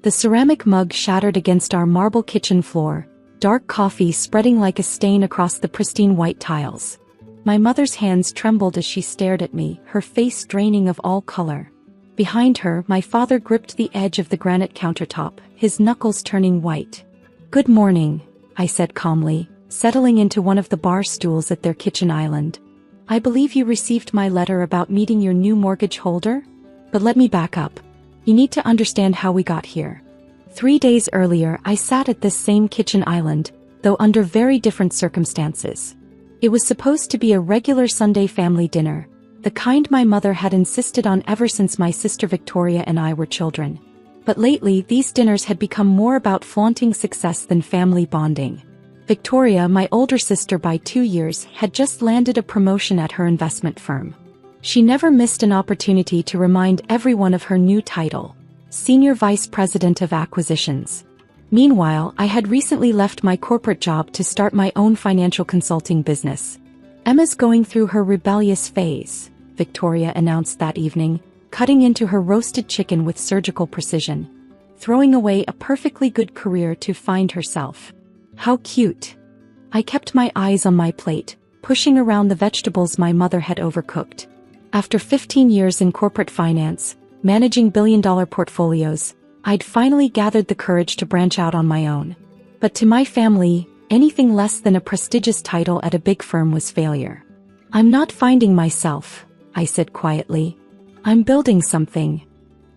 The ceramic mug shattered against our marble kitchen floor, dark coffee spreading like a stain across the pristine white tiles. My mother's hands trembled as she stared at me, her face draining of all color. Behind her, my father gripped the edge of the granite countertop, his knuckles turning white. "Good morning," I said calmly, settling into one of the bar stools at their kitchen island. "I believe you received my letter about meeting your new mortgage holder? But let me back up. You need to understand how we got here. 3 days earlier, I sat at this same kitchen island, though under very different circumstances. It was supposed to be a regular Sunday family dinner, the kind my mother had insisted on ever since my sister Victoria and I were children. But lately, these dinners had become more about flaunting success than family bonding. Victoria, my older sister by 2 years, had just landed a promotion at her investment firm. She never missed an opportunity to remind everyone of her new title, Senior Vice President of Acquisitions. Meanwhile, I had recently left my corporate job to start my own financial consulting business. "Emma's going through her rebellious phase," Victoria announced that evening, cutting into her roasted chicken with surgical precision, throwing away a perfectly good career to find herself. How cute. I kept my eyes on my plate, pushing around the vegetables my mother had overcooked. After 15 years in corporate finance, managing billion-dollar portfolios, I'd finally gathered the courage to branch out on my own. But to my family, anything less than a prestigious title at a big firm was failure. "I'm not finding myself," I said quietly. "I'm building something."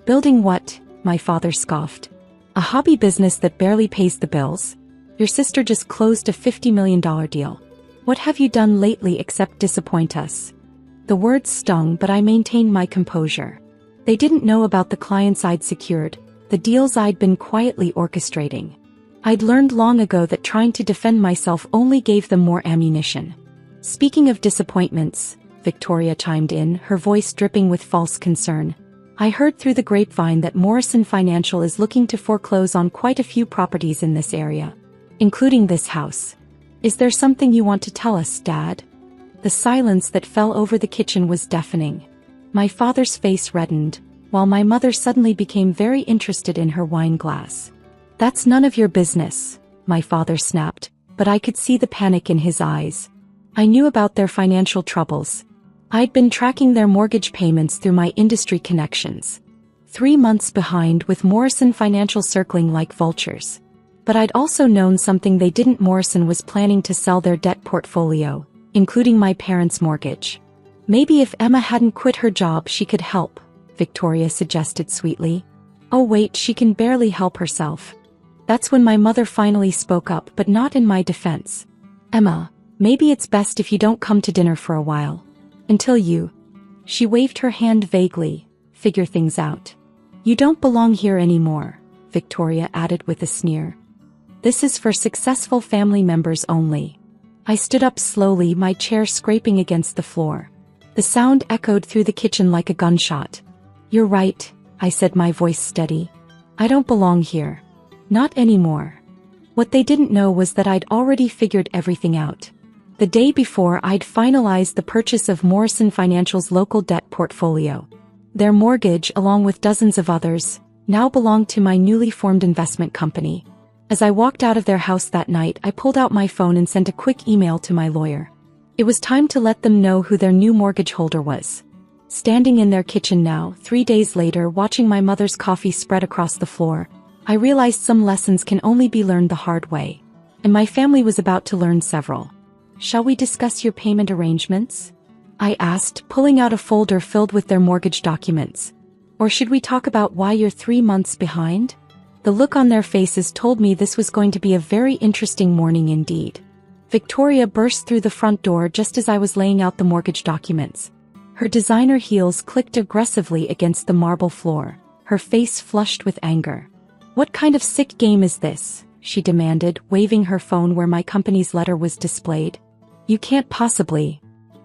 "Building what?" my father scoffed. "A hobby business that barely pays the bills? Your sister just closed a $50 million deal. What have you done lately except disappoint us?" The words stung, but I maintained my composure. They didn't know about the clients I'd secured, the deals I'd been quietly orchestrating. I'd learned long ago that trying to defend myself only gave them more ammunition. "Speaking of disappointments," Victoria chimed in, her voice dripping with false concern, "I heard through the grapevine that Morrison Financial is looking to foreclose on quite a few properties in this area, including this house. Is there something you want to tell us, Dad?" The silence that fell over the kitchen was deafening. My father's face reddened, while my mother suddenly became very interested in her wine glass. "That's none of your business," my father snapped, but I could see the panic in his eyes. I knew about their financial troubles. I'd been tracking their mortgage payments through my industry connections. 3 months behind, with Morrison Financial circling like vultures. But I'd also known something they didn't. Morrison was planning to sell their debt portfolio, including my parents' mortgage. "Maybe if Emma hadn't quit her job she could help," Victoria suggested sweetly. "Oh wait, she can barely help herself." That's when my mother finally spoke up, but not in my defense. "Emma, maybe it's best if you don't come to dinner for a while. Until you—" She waved her hand vaguely, "figure things out. You don't belong here anymore," Victoria added with a sneer. "This is for successful family members only." I stood up slowly, my chair scraping against the floor. The sound echoed through the kitchen like a gunshot. "You're right," I said, my voice steady. "I don't belong here. Not anymore." What they didn't know was that I'd already figured everything out. The day before, I'd finalized the purchase of Morrison Financial's local debt portfolio. Their mortgage, along with dozens of others, now belonged to my newly formed investment company. As I walked out of their house that night, I pulled out my phone and sent a quick email to my lawyer. It was time to let them know who their new mortgage holder was. Standing in their kitchen now, 3 days later, watching my mother's coffee spread across the floor, I realized some lessons can only be learned the hard way. And my family was about to learn several. "Shall we discuss your payment arrangements?" I asked, pulling out a folder filled with their mortgage documents. "Or should we talk about why you're 3 months behind?" The look on their faces told me this was going to be a very interesting morning indeed. Victoria burst through the front door just as I was laying out the mortgage documents. Her designer heels clicked aggressively against the marble floor, her face flushed with anger. "What kind of sick game is this?" she demanded, waving her phone where my company's letter was displayed. "You can't possibly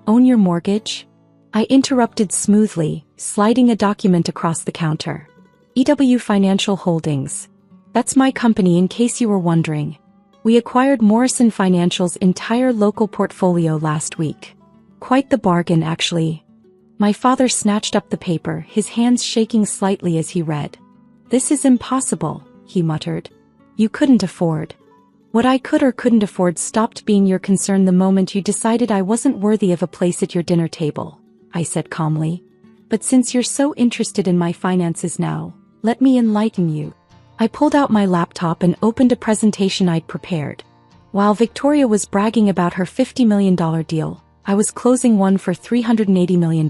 own your mortgage?" I interrupted smoothly, sliding a document across the counter. "EW Financial Holdings. That's my company, in case you were wondering. We acquired Morrison Financial's entire local portfolio last week. Quite the bargain, actually." My father snatched up the paper, his hands shaking slightly as he read. "This is impossible," he muttered. "You couldn't afford." "What I could or couldn't afford stopped being your concern the moment you decided I wasn't worthy of a place at your dinner table," I said calmly. "But since you're so interested in my finances now, let me enlighten you." I pulled out my laptop and opened a presentation I'd prepared. While Victoria was bragging about her $50 million deal, I was closing one for $380 million.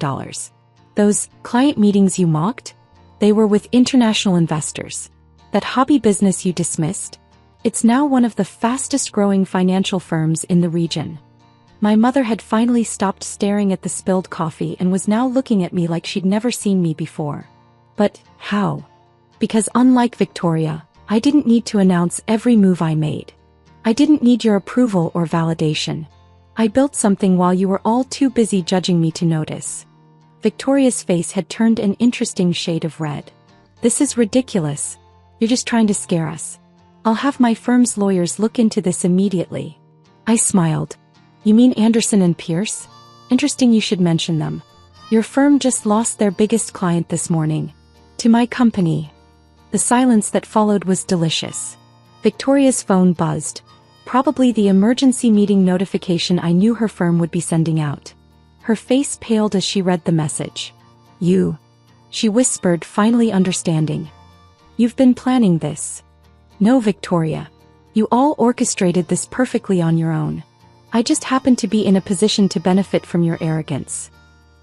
Those client meetings you mocked? They were with international investors. That hobby business you dismissed? It's now one of the fastest-growing financial firms in the region. My mother had finally stopped staring at the spilled coffee and was now looking at me like she'd never seen me before. But how? Because unlike Victoria, I didn't need to announce every move I made. I didn't need your approval or validation. I built something while you were all too busy judging me to notice. Victoria's face had turned an interesting shade of red. "This is ridiculous. You're just trying to scare us. I'll have my firm's lawyers look into this immediately." I smiled. "You mean Anderson and Pierce? Interesting you should mention them. Your firm just lost their biggest client this morning. To my company." The silence that followed was delicious. Victoria's phone buzzed. Probably the emergency meeting notification I knew her firm would be sending out. Her face paled as she read the message. "You," she whispered, finally understanding. "You've been planning this." "No, Victoria. You all orchestrated this perfectly on your own. I just happened to be in a position to benefit from your arrogance."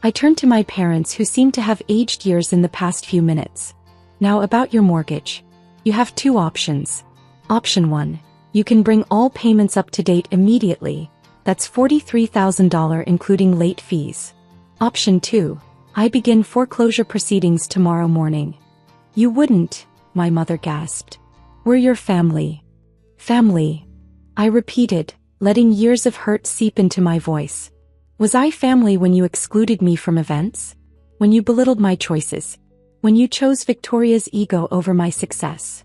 I turned to my parents, who seemed to have aged years in the past few minutes. "Now about your mortgage. You have two options. Option 1. You can bring all payments up to date immediately. That's $43,000 including late fees. Option 2. I begin foreclosure proceedings tomorrow morning." "You wouldn't," my mother gasped. "We're your family." "Family," I repeated, letting years of hurt seep into my voice. Was I family when you excluded me from events? When you belittled my choices? When you chose Victoria's ego over my success?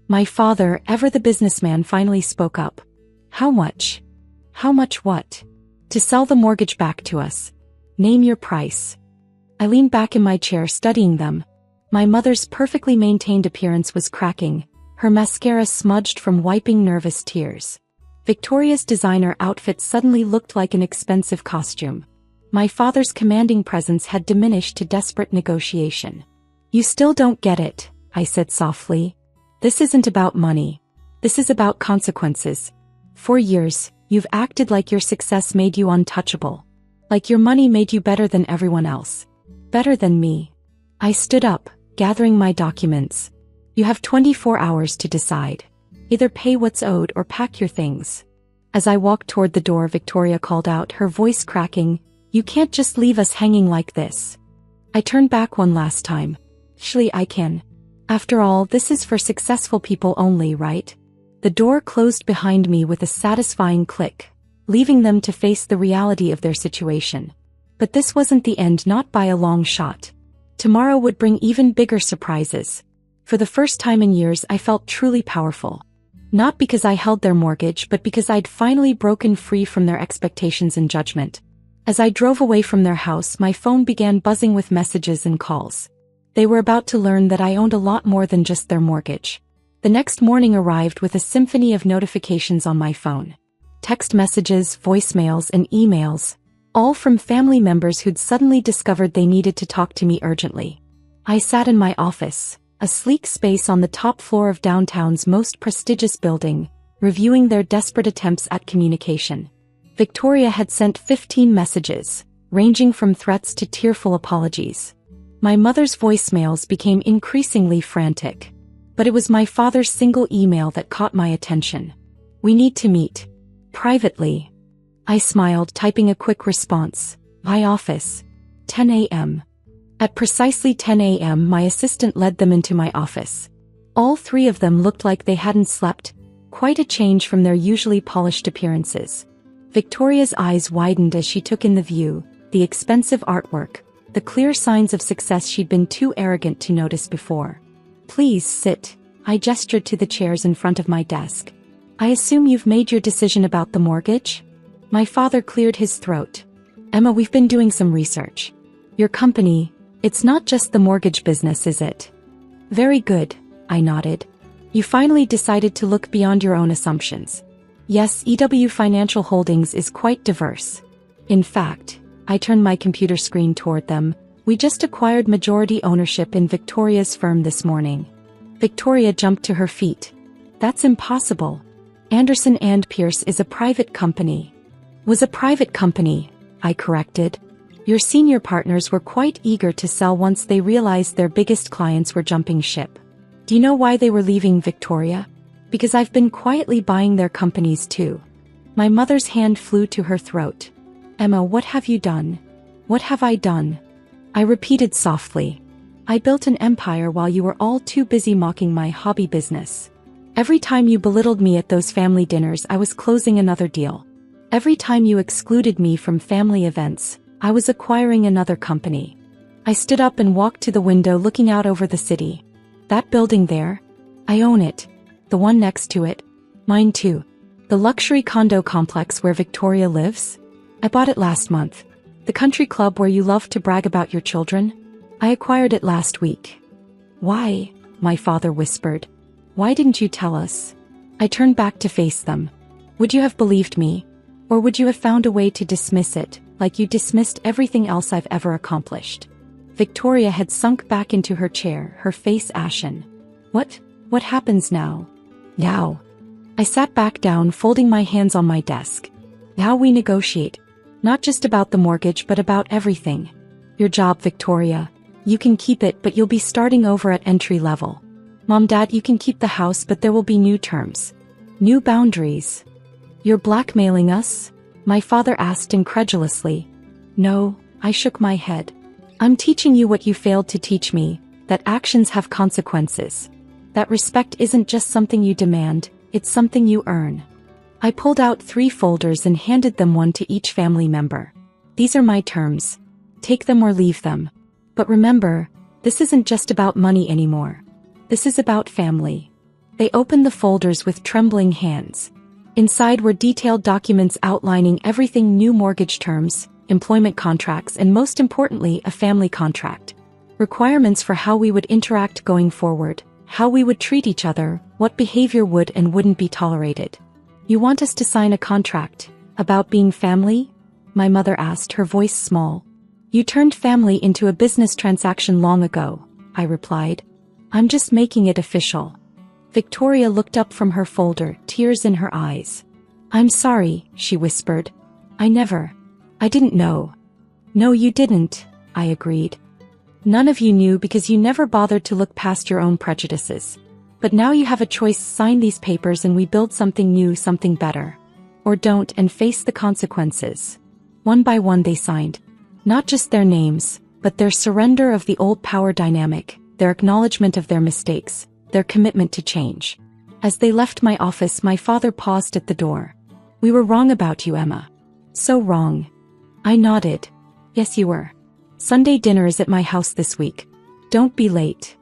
My father, ever the businessman, finally spoke up. "How much?" "How much what?" "To sell the mortgage back to us. Name your price." I leaned back in my chair, studying them. My mother's perfectly maintained appearance was cracking, her mascara smudged from wiping nervous tears. Victoria's designer outfit suddenly looked like an expensive costume. My father's commanding presence had diminished to desperate negotiation. "You still don't get it," I said softly. "This isn't about money. This is about consequences. For years, you've acted like your success made you untouchable. Like your money made you better than everyone else. Better than me." I stood up, gathering my documents. "You have 24 hours to decide. Either pay what's owed or pack your things." As I walked toward the door, Victoria called out, her voice cracking, "You can't just leave us hanging like this." I turned back one last time. "Actually, I can. After all, this is for successful people only, right?" The door closed behind me with a satisfying click, leaving them to face the reality of their situation. But this wasn't the end, not by a long shot. Tomorrow would bring even bigger surprises. For the first time in years, I felt truly powerful. Not because I held their mortgage, but because I'd finally broken free from their expectations and judgment. As I drove away from their house, my phone began buzzing with messages and calls. They were about to learn that I owned a lot more than just their mortgage. The next morning arrived with a symphony of notifications on my phone. Text messages, voicemails, and emails, all from family members who'd suddenly discovered they needed to talk to me urgently. I sat in my office, a sleek space on the top floor of downtown's most prestigious building, reviewing their desperate attempts at communication. Victoria had sent 15 messages, ranging from threats to tearful apologies. My mother's voicemails became increasingly frantic. But it was my father's single email that caught my attention. "We need to meet. Privately." I smiled, typing a quick response. "My office. 10 a.m. At precisely 10 a.m., my assistant led them into my office. All three of them looked like they hadn't slept, quite a change from their usually polished appearances. Victoria's eyes widened as she took in the view, the expensive artwork, the clear signs of success she'd been too arrogant to notice before. "Please sit." I gestured to the chairs in front of my desk. "I assume you've made your decision about the mortgage?" My father cleared his throat. "Emma, we've been doing some research. Your company, it's not just the mortgage business, is it?" "Very good," I nodded. You finally decided to look beyond your own assumptions. Yes, EW Financial Holdings is quite diverse. In fact, I turned my computer screen toward them. We just acquired majority ownership in Victoria's firm this morning. Victoria jumped to her feet. That's impossible. Anderson and Pierce is a private company. Was a private company, I corrected. Your senior partners were quite eager to sell once they realized their biggest clients were jumping ship. Do you know why they were leaving Victoria? Because I've been quietly buying their companies too. My mother's hand flew to her throat. Emma, what have you done? What have I done? I repeated softly. I built an empire while you were all too busy mocking my hobby business. Every time you belittled me at those family dinners, I was closing another deal. Every time you excluded me from family events, I was acquiring another company. I stood up and walked to the window looking out over the city. That building there? I own it. The one next to it? Mine too. The luxury condo complex where Victoria lives? I bought it last month. The country club where you love to brag about your children? I acquired it last week. Why? My father whispered. Why didn't you tell us? I turned back to face them. Would you have believed me? Or would you have found a way to dismiss it, like you dismissed everything else I've ever accomplished? Victoria had sunk back into her chair, her face ashen. What happens now? Now. I sat back down, folding my hands on my desk. Now we negotiate. Not just about the mortgage, but about everything. Your job, Victoria. You can keep it, but you'll be starting over at entry level. Mom, Dad, you can keep the house, but there will be new terms. New boundaries. You're blackmailing us? My father asked incredulously. No, I shook my head. I'm teaching you what you failed to teach me, that actions have consequences. That respect isn't just something you demand, it's something you earn. I pulled out 3 folders and handed them one to each family member. These are my terms. Take them or leave them. But remember, this isn't just about money anymore. This is about family. They opened the folders with trembling hands. Inside were detailed documents outlining everything: new mortgage terms, employment contracts, and most importantly, a family contract. Requirements for how we would interact going forward, how we would treat each other, what behavior would and wouldn't be tolerated. You want us to sign a contract about being family? My mother asked, her voice small. You turned family into a business transaction long ago, I replied. I'm just making it official. Victoria looked up from her folder, tears in her eyes. I'm sorry, she whispered. I didn't know. No, you didn't, I agreed. None of you knew because you never bothered to look past your own prejudices. But now you have a choice: sign these papers and we build something new, something better. Or don't and face the consequences. One by one they signed. Not just their names, but their surrender of the old power dynamic, their acknowledgement of their mistakes, their commitment to change. As they left my office, my father paused at the door. We were wrong about you, Emma. So wrong. I nodded. Yes, you were. Sunday dinner is at my house this week. Don't be late.